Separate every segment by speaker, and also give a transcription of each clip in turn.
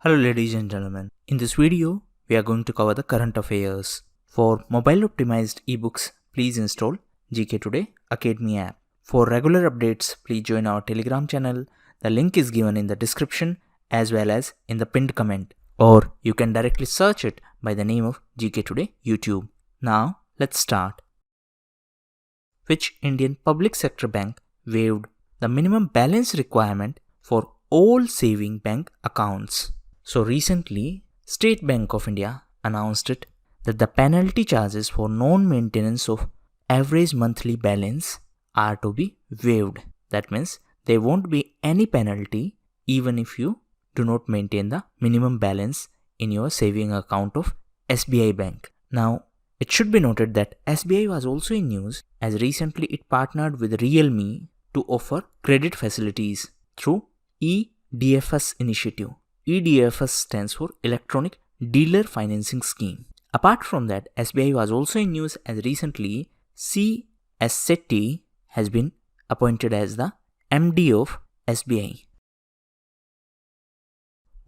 Speaker 1: Hello ladies and gentlemen. In this video, we are going to cover the current affairs. For mobile optimized ebooks, please install GKToday Academy app. For regular updates, please join our Telegram channel. The link is given in the description as well as in the pinned comment. Or you can directly search it by the name of GKToday YouTube. Now, let's start. Which Indian public sector bank waived the minimum balance requirement for all saving bank accounts? So recently, State Bank of India announced it that the penalty charges for non-maintenance of average monthly balance are to be waived. That means there won't be any penalty even if you do not maintain the minimum balance in your saving account of SBI Bank. Now, it should be noted that SBI was also in news as recently it partnered with Realme to offer credit facilities through EDFS initiative. EDFS stands for Electronic Dealer Financing Scheme. Apart from that, SBI was also in news as recently C.S. Setty has been appointed as the MD of SBI.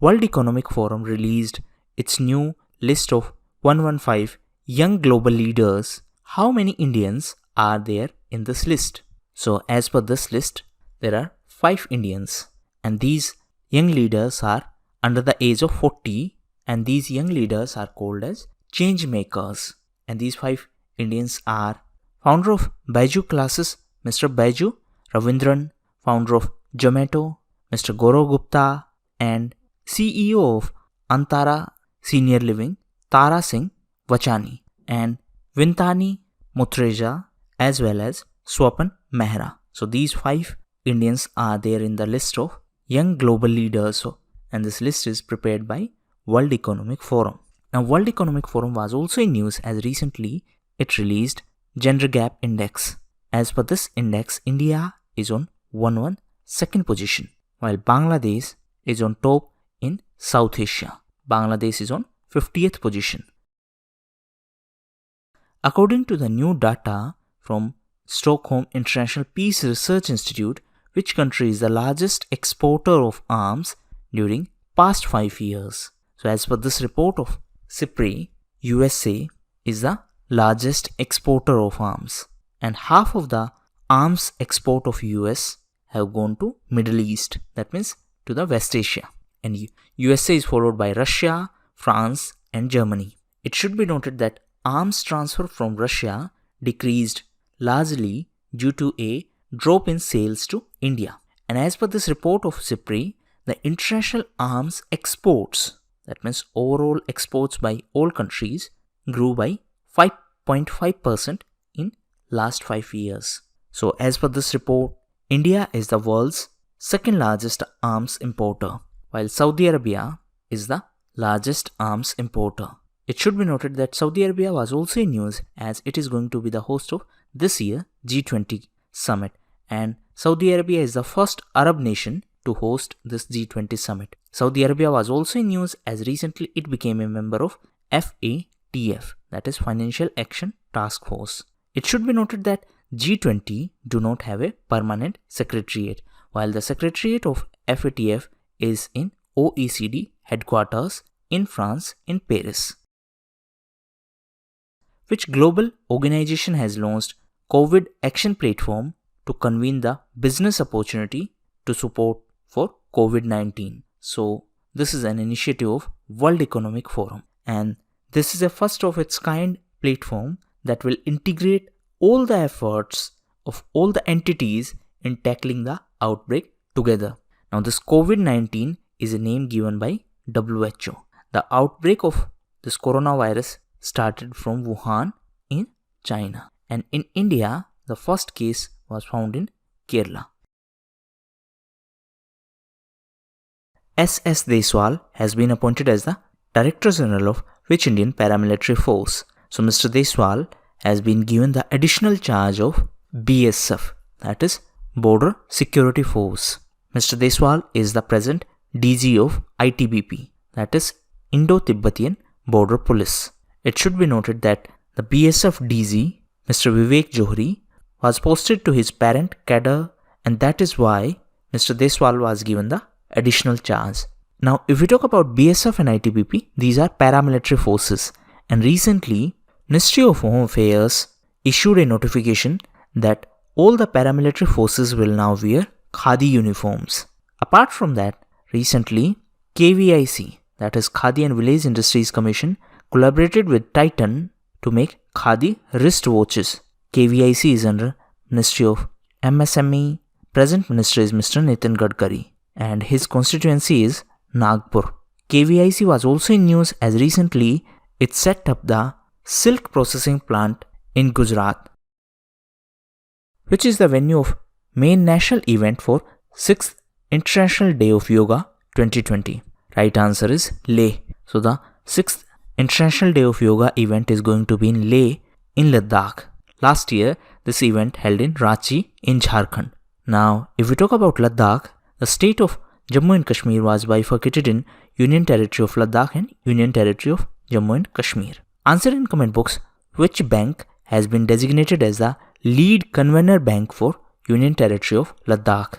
Speaker 1: World Economic Forum released its new list of 115 young global leaders. How many Indians are there in this list? So as per this list, there are 5 Indians and these young leaders are under the age of 40 and these young leaders are called as change makers. And these 5 Indians are founder of Bihu classes, Mr. Bihu Ravindran, founder of Zomato, Mr. Gaurav Gupta, and CEO of Antara Senior Living, Tara Singh Vachani, and Vintani Mutreja, as well as Swapan Mehra. So these 5 Indians are there in the list of young global leaders, and this list is prepared by World Economic Forum. Now, World Economic Forum was also in news as recently it released Gender Gap Index. As per this index, India is on 112nd position, while Bangladesh is on top in South Asia. Bangladesh is on 50th position. According to the new data from Stockholm International Peace Research Institute, which country is the largest exporter of arms during past 5 years? So as per this report of SixRed, USA is the largest exporter of arms, and half of the arms export of US have gone to Middle East, that means to the West Asia, and USA is followed by Russia, France and Germany. It should be noted that arms transfer from Russia decreased largely due to a drop in sales to India. And as per this report of SixRed, the international arms exports, that means overall exports by all countries, grew by 5.5% in last 5 years. So as per this report, India is the world's second largest arms importer, while Saudi Arabia is the largest arms importer. It should be noted that Saudi Arabia was also in news as it is going to be the host of this year G20 summit, and Saudi Arabia is the first Arab nation to host this G20 summit. Saudi Arabia was also in news as recently it became a member of FATF, that is Financial Action Task Force. It should be noted that G20 do not have a permanent secretariat, while the secretariat of FATF is in OECD headquarters in France in Paris. Which global organization has launched COVID Action Platform to convene the business opportunity to support for COVID-19? So this is an initiative of World Economic Forum, and this is a first of its kind platform that will integrate all the efforts of all the entities in tackling the outbreak together. Now this COVID-19 is a name given by WHO. The outbreak of this coronavirus started from Wuhan in China, and in India the first case was found in Kerala. S.S. Deswall has been appointed as the Director General of which Indian paramilitary force? So Mr. Deswall has been given the additional charge of BSF, that is Border Security Force. Mr. Deswall is the present DG of ITBP, that is Indo-Tibetan Border Police. It should be noted that the BSF DG, Mr. Vivek Johri, was posted to his parent cadre, and that is why Mr. Deswall was given the additional charge. Now, if we talk about BSF and ITBP, these are paramilitary forces. And recently, Ministry of Home Affairs issued a notification that all the paramilitary forces will now wear Khadi uniforms. Apart from that, recently, KVIC, that is Khadi and Village Industries Commission, collaborated with Titan to make Khadi wristwatches. KVIC is under Ministry of MSME. Present Minister is Mr. Nitin Gadkari and his constituency is Nagpur. KVIC was also in news as recently it set up the silk processing plant in Gujarat, which is the venue of main national event for 6th International Day of Yoga 2020. Right answer is Leh. So the 6th International Day of Yoga event is going to be in Leh in Ladakh. Last year, this event held in Ranchi in Jharkhand. Now, if we talk about Ladakh, the state of Jammu and Kashmir was bifurcated in Union Territory of Ladakh and Union Territory of Jammu and Kashmir. Answer in comment box which bank has been designated as the lead convener bank for Union Territory of Ladakh.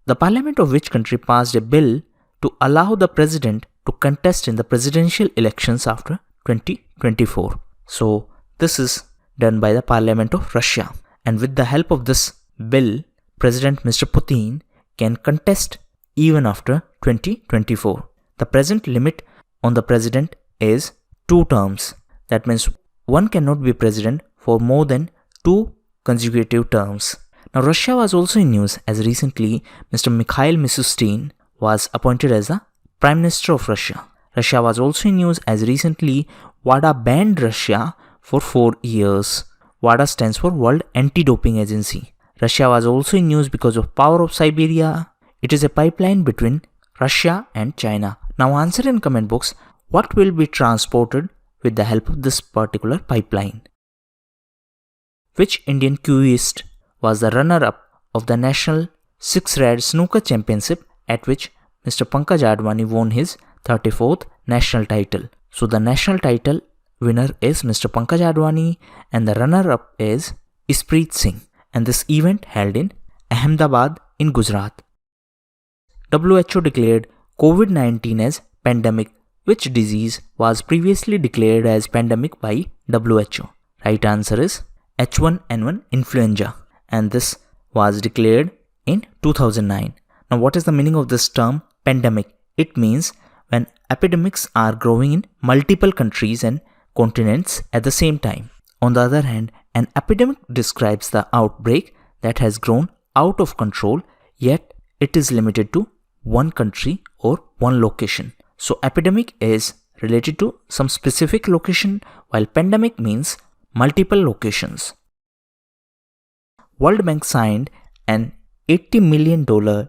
Speaker 1: The parliament of which country passed a bill to allow the president to contest in the presidential elections after 2024. So, this is done by the parliament of Russia. And with the help of this bill, President Mr. Putin can contest even after 2024. The present limit on the president is 2 terms. That means one cannot be president for more than 2 consecutive terms. Now, Russia was also in news as recently Mr. Mikhail Mishustin was appointed as the Prime Minister of Russia. Russia was also in news as recently WADA banned Russia for 4 years. WADA stands for World Anti-Doping Agency. Russia was also in news because of Power of Siberia. It is a pipeline between Russia and China. Now answer in comment box what will be transported with the help of this particular pipeline. Which Indian queuist was the runner-up of the national SixRed Snooker Championship at which Mr. Pankaj Advani won his 34th national title. So the national title winner is Mr. Pankaj Advani and the runner-up is Ispreet Singh. And this event held in Ahmedabad in Gujarat. WHO declared COVID-19 as pandemic. Which disease was previously declared as pandemic by WHO? Right answer is H1N1 influenza. And this was declared in 2009. Now what is the meaning of this term pandemic? It means when epidemics are growing in multiple countries and continents at the same time. On the other hand, an epidemic describes the outbreak that has grown out of control, yet it is limited to one country or one location. So epidemic is related to some specific location, while pandemic means multiple locations. World Bank signed an $80 million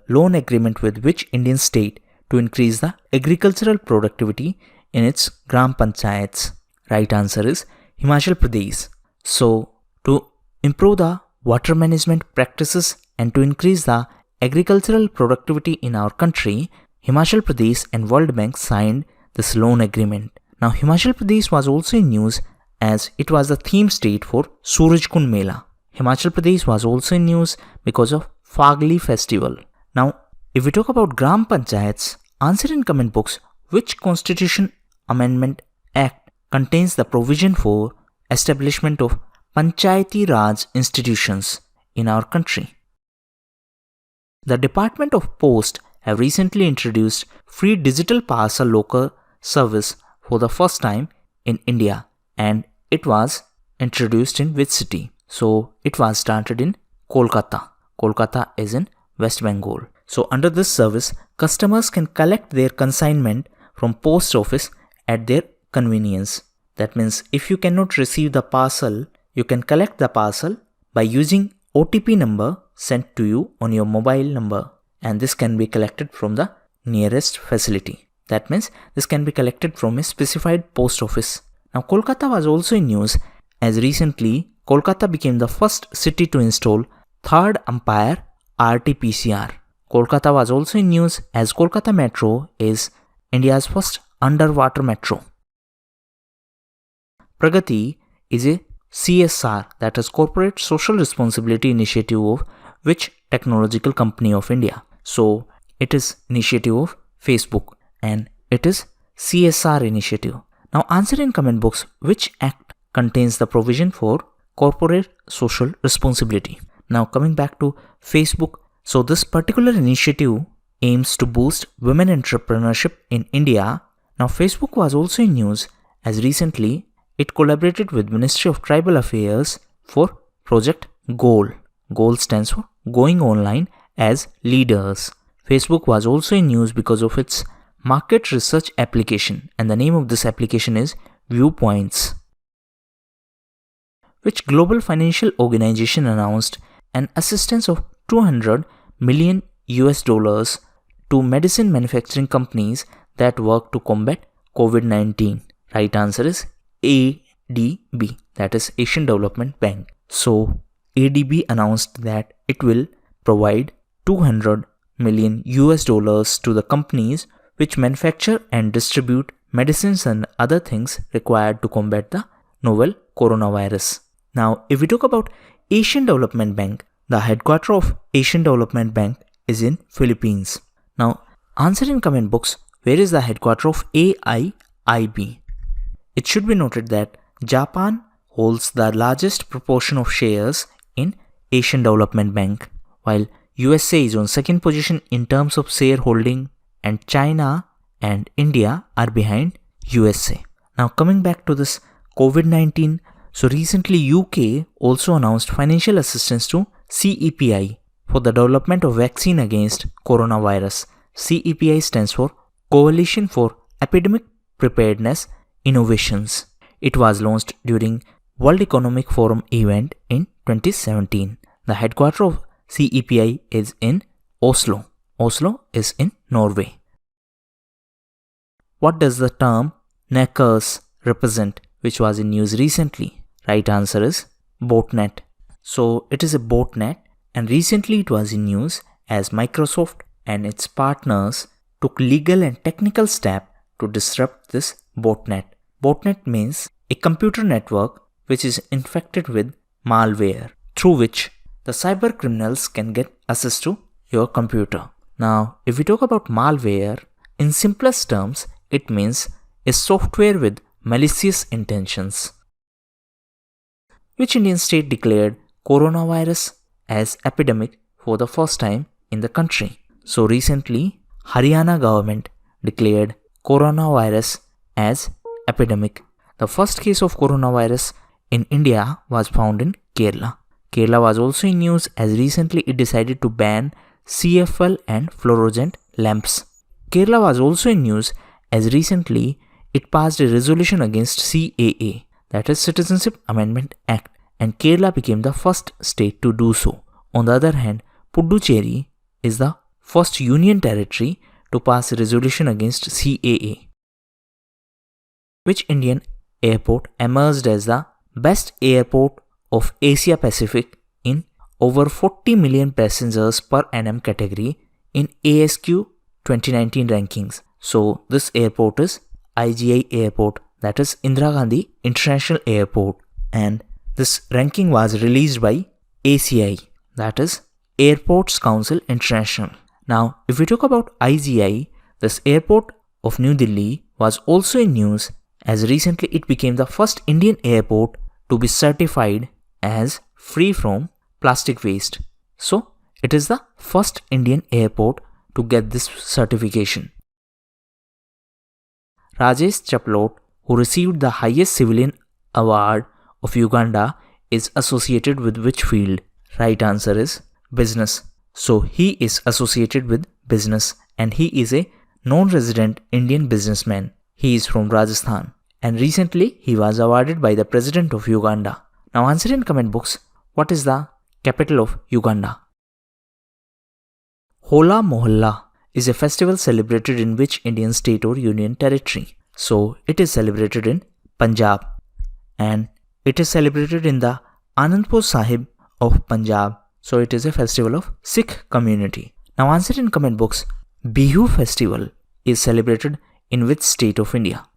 Speaker 1: loan agreement with which Indian state to increase the agricultural productivity in its Gram Panchayats? Right answer is Himachal Pradesh. So, to improve the water management practices and to increase the agricultural productivity in our country, Himachal Pradesh and World Bank signed this loan agreement. Now, Himachal Pradesh was also in news as it was the theme state for Surajkund Mela. Himachal Pradesh was also in news because of Fagli festival. Now, if we talk about Gram Panchayats, answer in comment box which Constitution Amendment Act contains the provision for establishment of Panchayati Raj institutions in our country. The Department of Post have recently introduced free digital parcel locker service for the first time in India, and it was introduced in which city? So it was started in Kolkata. Kolkata is in West Bengal. So under this service, customers can collect their consignment from post office at their convenience. That means if you cannot receive the parcel, you can collect the parcel by using OTP number sent to you on your mobile number, and this can be collected from the nearest facility. That means this can be collected from a specified post office. Now Kolkata was also in news as recently Kolkata became the first city to install third umpire RT-PCR. Kolkata was also in news as Kolkata Metro is India's first underwater metro. Pragati is a CSR, that is Corporate Social Responsibility Initiative of which technological company of India? So It is initiative of Facebook and it is CSR Initiative. Now answer in comment box which act contains the provision for corporate social responsibility. Now coming back to Facebook. So this particular initiative aims to boost women entrepreneurship in India. Now Facebook was also in news as recently it collaborated with Ministry of Tribal Affairs for Project GOAL. GOAL stands for Going Online as Leaders. Facebook was also in news because of its market research application, and the name of this application is Viewpoints, which global financial organization announced an assistance of $200 million to medicine manufacturing companies that work to combat COVID-19. Right answer is ADB, that is Asian Development Bank. So ADB announced that it will provide $200 million to the companies which manufacture and distribute medicines and other things required to combat the novel coronavirus. Now, if we talk about Asian Development Bank, the headquarters of Asian Development Bank is in Philippines. Now, answer in comment box where is the headquarters of AIIB. It should be noted that Japan holds the largest proportion of shares in Asian Development Bank, while USA is on second position in terms of shareholding, and China and India are behind USA. Now coming back to this COVID-19, so recently UK also announced financial assistance to CEPI for the development of vaccine against coronavirus. CEPI stands for Coalition for Epidemic Preparedness Innovations. It was launched during World Economic Forum event in 2017. The headquarters of CEPI is in Oslo. Oslo is in Norway. What does the term Knackers represent, which was in news recently? Right answer is Botnet. So it is a botnet, and recently it was in news as Microsoft and its partners took legal and technical steps to disrupt this botnet. Botnet means a computer network which is infected with malware, through which the cyber criminals can get access to your computer. Now, if we talk about malware, in simplest terms, it means a software with malicious intentions. Which Indian state declared coronavirus as epidemic for the first time in the country? So recently, Haryana government declared coronavirus as epidemic. The first case of coronavirus in India was found in Kerala. Kerala was also in news as recently it decided to ban CFL and fluorescent lamps. Kerala was also in news as recently it passed a resolution against CAA, that is Citizenship Amendment Act, and Kerala became the first state to do so. On the other hand, Puducherry is the first union territory to pass a resolution against CAA. Which Indian airport emerged as the best airport of Asia Pacific in over 40 million passengers per annum category in ASQ 2019 rankings? So this airport is IGI Airport, that is Indira Gandhi International Airport, and this ranking was released by ACI, that is Airports Council International. Now if we talk about IGI, this airport of New Delhi was also in news as recently it became the first Indian airport to be certified as free from plastic waste. So it is the first Indian airport to get this certification. Rajesh Chaplot, who received the highest civilian award of Uganda, is associated with which field? Right answer is business. So he is associated with business and he is a non-resident Indian businessman. He is from Rajasthan and recently he was awarded by the President of Uganda. Now answer in comment box, what is the capital of Uganda? Hola Mohalla is a festival celebrated in which Indian state or union territory? So it is celebrated in Punjab and it is celebrated in the Anandpur Sahib of Punjab. So it is a festival of Sikh community. Now answer in comment box, Bihu festival is celebrated in which state of India?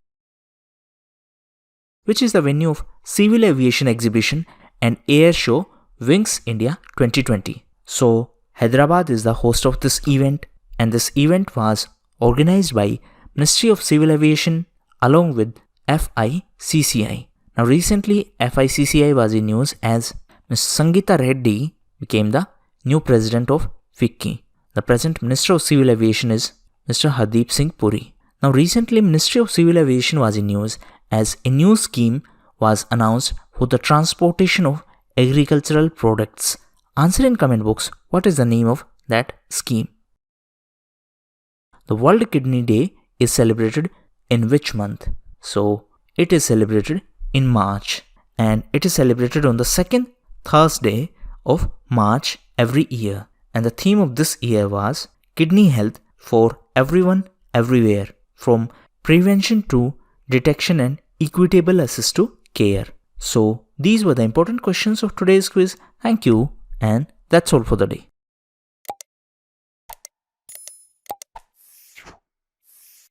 Speaker 1: Which is the venue of Civil Aviation Exhibition and Air Show Wings India 2020? So Hyderabad is the host of this event and this event was organized by Ministry of Civil Aviation along with FICCI. Now recently FICCI was in news as Ms. Sangeeta Reddy became the new president of FICCI. The present Minister of Civil Aviation is Mr. Hardeep Singh Puri. Now recently Ministry of Civil Aviation was in news as a new scheme was announced for the transportation of agricultural products. Answer in comment box what is the name of that scheme. The World Kidney Day is celebrated in which month? So it is celebrated in March, and it is celebrated on the second Thursday of March every year. And the theme of this year was Kidney Health for Everyone Everywhere, from prevention to detection and equitable access to care. So these were the important questions of today's quiz. Thank you, and that's all for the day.